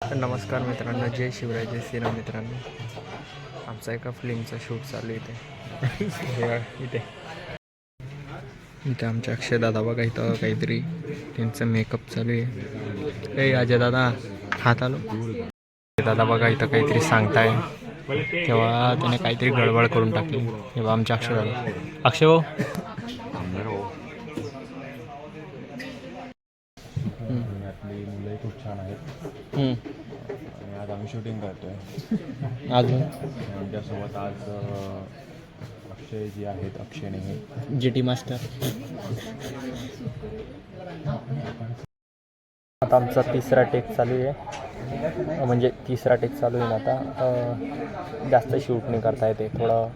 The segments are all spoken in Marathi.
नमस्कार मित्रांनो, जय शिवराय, जय श्रीराम मित्रांनो. आमचा एका फिल्मचा शूट चालू इथे इथे इथे आमच्या अक्षय दादा बघा, इथं काहीतरी त्यांचं मेकअप चालू आहे. अजय दादा हात आलो. दादा बघा इथं काहीतरी सांगताय, तेव्हा त्याने काहीतरी गडबड करून टाकली. तेव्हा आमच्या अक्षय दादा, अक्षय भाऊ आपली मुलंही खूप छान आहेत आणि आज आम्ही शूटिंग करतोय. अजून त्यांच्यासोबत आज अक्षय जी आहेत, अक्षयने हे GT मास्टर. आता आमचा तिसरा टेक चालू आहे, म्हणजे तिसरा टेक चालू आहे ना. आता जास्त शूट नाही करता येते, थोडं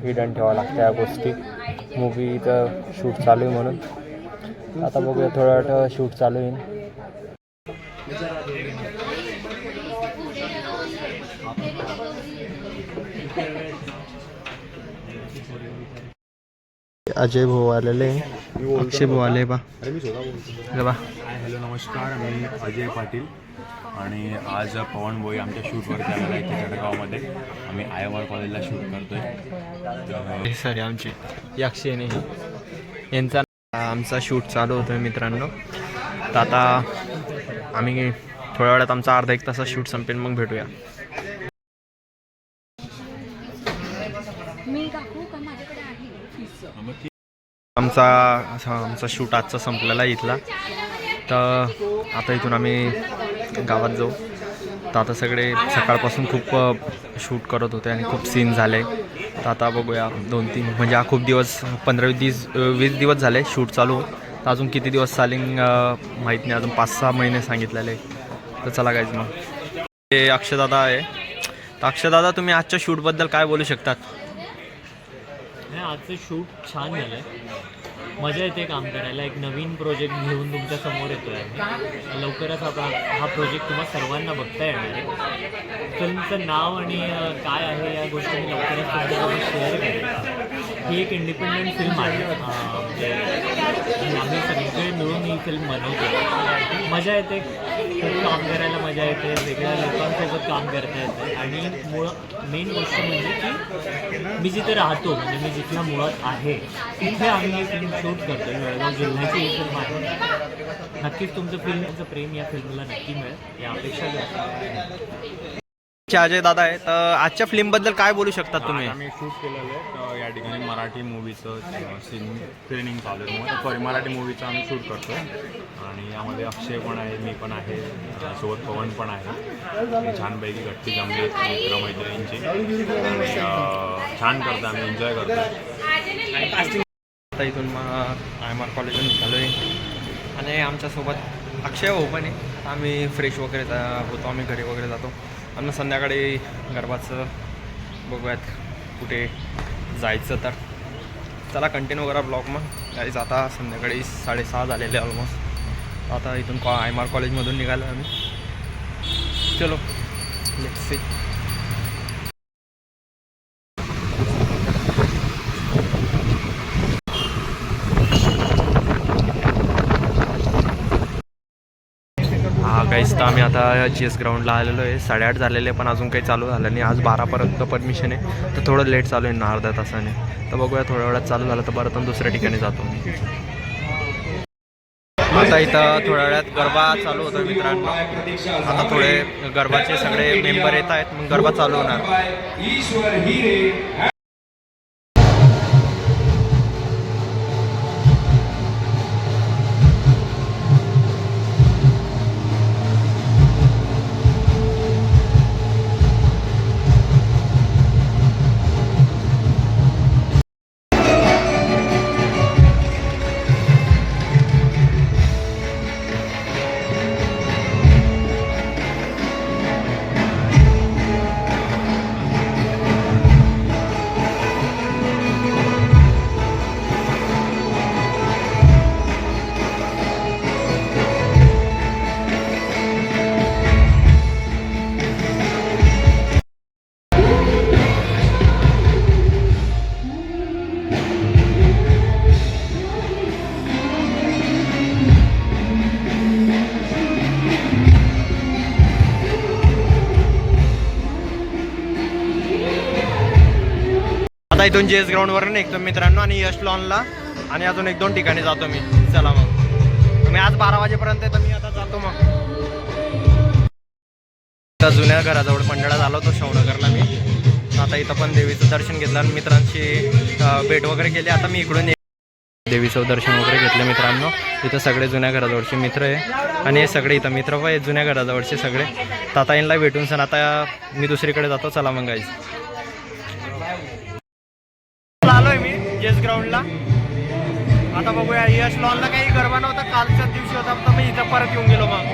हिडन ठेवावं लागतं या गोष्टी. मूवीचं शूट चालू आहे म्हणून आता बघूया, थोडं शूट चालू आहे. अजय भाऊ आलेले, अक्षय भाऊ आले बा. हॅलो नमस्कार, मी अजय पाटील आणि आज पवन भोई आमच्या शूटवरती आलेला आहे इथे जळगावमध्ये. आम्ही IMR कॉलेजला शूट करतोय. सर आमचे अक्षयने यांचा आमचा शूट चालू होतो मित्रांनो. तर आता आम्ही थोड्या वेळात आमचा अर्धा एक तासात शूट संपेल, मग भेटूया. आमचा शूट आजचा संपलेला इथला. तर आता इथून आम्ही गावात जाऊ. तर आता सगळे सकाळपासून खूप शूट करत होते आणि खूप सीन झाले. तर आता बघूया, 2-3 म्हणजे हा खूप दिवस, 15-20 दिवस झाले शूट चालू. तर अजून किती दिवस चालेल माहीत नाही, अजून 5-6 महिने सांगितलेले. तर चला गायज, मग ते अक्षयदादा आहे. तर अक्षयदादा, तुम्ही आजच्या शूटबद्दल काय बोलू शकतात? आजचं शूट छान झालं आहे, मजा येते काम करायला. एक नवीन प्रोजेक्ट घेऊन तुमच्या समोर येतो आहे. लवकरच हा प्रोजेक्ट तुम्हाला सर्वांना बघता येणार आहे. फिल्मचं नाव आणि काय आहे या गोष्टी मी लवकरच तुमच्यासोबत शेअर करेन. ही एक इंडिपेंडंट फिल्म आहे, म्हणजे आम्ही सगळे मिळून ही फिल्म बनवतो. मजा येते, खूप काम करायला मजा येते, वेगळ्या लोकांसोबत काम करता येते. आणि मेन गोष्ट म्हणजे की मी जिथे राहतो, म्हणजे मी जिथल्या मुळात आहे तिथे आम्ही ही फिल्म शूट करतो. जळगाव जिल्ह्याची ही फिल्म आहे. नक्कीच तुमचं फिल्मचं प्रेम या फिल्मला नक्की मिळेल या अपेक्षा करतो. अजय दादा आहे. तर आजच्या फिल्मबद्दल काय बोलू शकतात तुम्ही? आम्ही शूट केलेलं आहे. तर या ठिकाणी मराठी मूवीचं सीन ट्रेनिंग चालू आहे. मराठी मूवीचं आम्ही शूट करतो आणि यामध्ये अक्षय पण आहे, मी पण आहे, सोबत पवन पण आहे. छानपैकी गट्टी जमली मित्रमैत्रिणींची आणि छान करतो, आम्ही एन्जॉय करतो. आता इथून IMR कॉलेजून निघालो आहे आणि आमच्यासोबत अक्षय भाऊ पण आहे. आम्ही फ्रेश वगैरे होतो, आम्ही घरी वगैरे जातो. आणि संध्याकाळी गरबाचं बघूयात कुठे जायचं. तर चला कंटिन्यू करा ब्लॉग. मग गाईज आता संध्याकाळी 6:30 झालेले ऑलमोस्ट. आता इथून IMR कॉलेजमधून निघालो आम्ही. चलो लेट्स सी. गाईज, तर आम्ही आता GS ग्राउंडला आलेलो आहे. 8:30 झालेले, पण अजून काही चालू झालं नाही. आज 12पर्यंत परमिशन आहे, तर थोडं लेट चालू आहे ना, अर्ध्या तासाने. तर बघूया, थोड्या वेळात चालू झालं तर परत दुसऱ्या ठिकाणी जातो. आता इथं थोड्या वेळात गरबा चालू होतो मित्रांनो. आता थोडे गरबाचे सगळे मेंबर येत आहेत, मग गरबा चालू होणार. आता इथून जेस ग्राउंडवरून निघतो मित्रांनो आणि यश लॉनला आणि अजून 1-2 ठिकाणी जातो मी. चला मग मी आज 12 वाजेपर्यंत तर मी आता जातो मग. त्या जुन्या घराजवळ मंडळात आलो होतो शवनगरला मी. आता इथं पण देवीचं दर्शन घेतलं आणि मित्रांची भेट वगैरे केली. आता मी इकडून देवीचं दर्शन वगैरे घेतलं मित्रांनो. इथं सगळे जुन्या घराजवळचे मित्र आहे आणि हे सगळे इथं मित्र पण आहेत जुन्या घराजवळचे सगळे. तर आता यांना भेटून सण आता मी दुसरीकडे जातो. चला मग गाईज. आलोय मी जेस ग्राउंडला. आता बघूया यश लॉनला काही गरबा नव्हता कालच्या दिवशी होता तर मी इथं परत येऊन गेलो. मग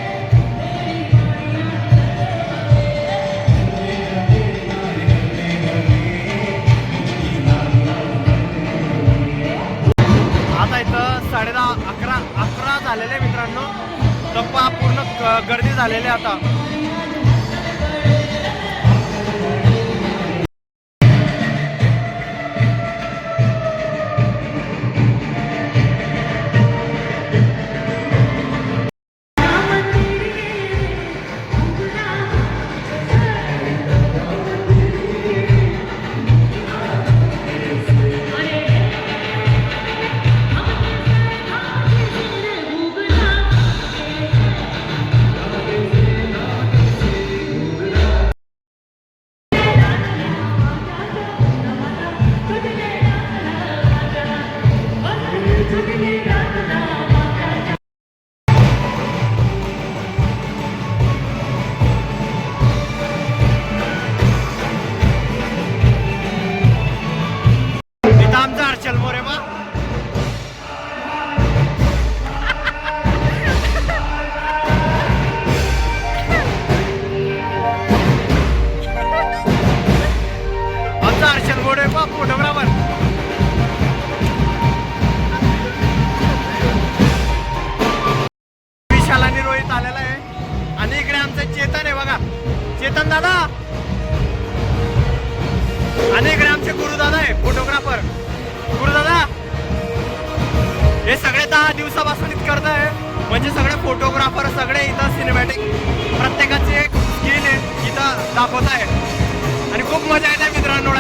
आता इथं 11:30 झालेले मित्रांनो. गप्पा पूर्ण गर्दी झालेली आता. आमचा हर्षल मोरे बा. आमचा हर्षल मोरे बा फोटोग्राफर. विशाल आणि रोहित आलेला आहे आणि इकडे आमचं चेतन आहे बघा. चेतन दादा. आणि इकडे आमचे गुरुदादा आहे फोटोग्राफर. गुरुदादा हे सगळे 10 दिवसापासून करत आहे. म्हणजे सगळे फोटोग्राफर सगळे इथं सिनेमॅटिक प्रत्येकाची एक स्किल आहे इथं दाखवत आहे आणि खूप मजा येते मित्रांनो.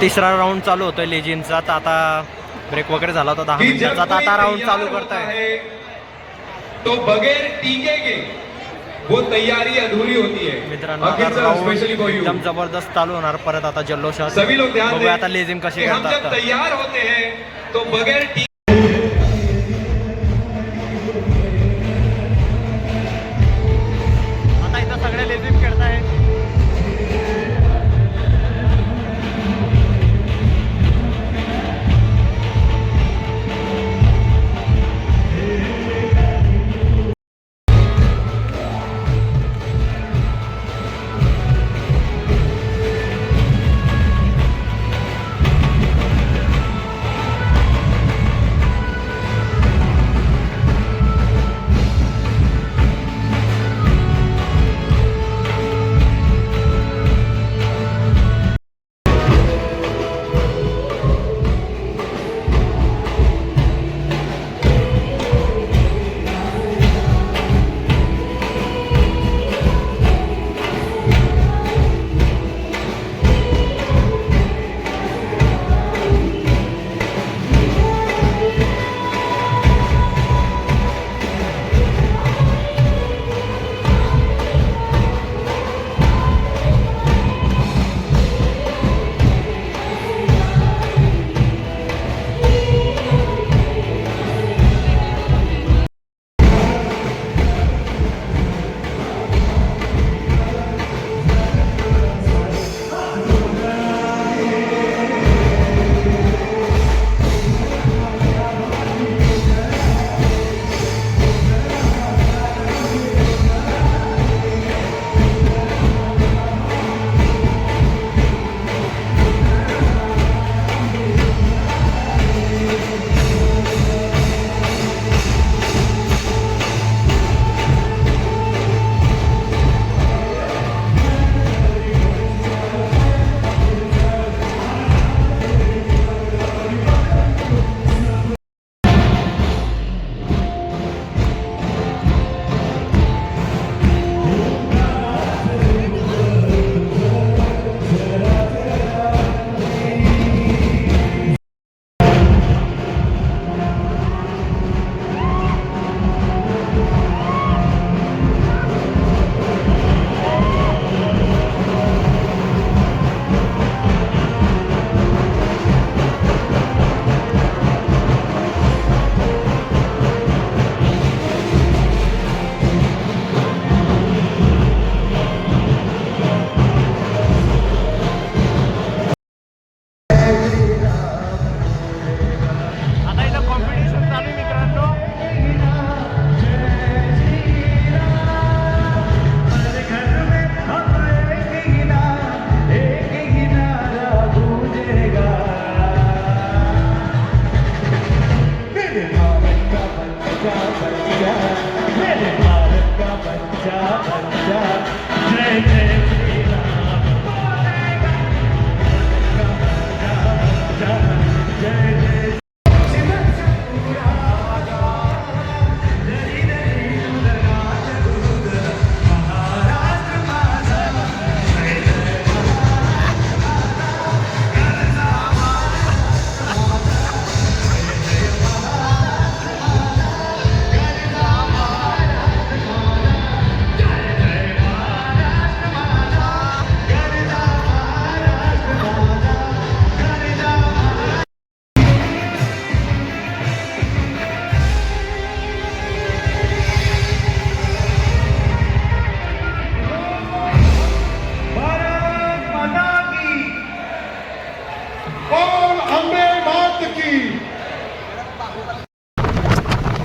तिसरा राऊंड चालू होतोय लेजिनचा. तर आता ब्रेक वगैरे झाला होता 10 मिनिटाचा. तर आता राऊंड चालू करताय. तो बगैर टीके के वो तैयारी अधूरी होती है. मित्रांनो आता राऊंड एकदम जबरदस्त चालू होणार परत आता जल्लोषात. सभी लोग ध्यान बघूया दें आता लेझिम कशी कि हम जब करतात. तैयार होते हैं तो बगैर टीके आता इथं सगळे लेझिम खेळताय.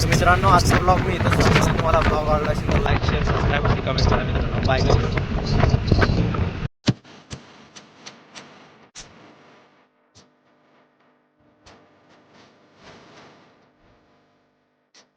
मित्रांनो आजचा ब्लॉग मी इथं संपवतो. तुम्हाला ब्लॉग आवडला असेल तर लाईक शेअर सबस्क्राईब आणि कमेंट करा मित्रांनो. बाय.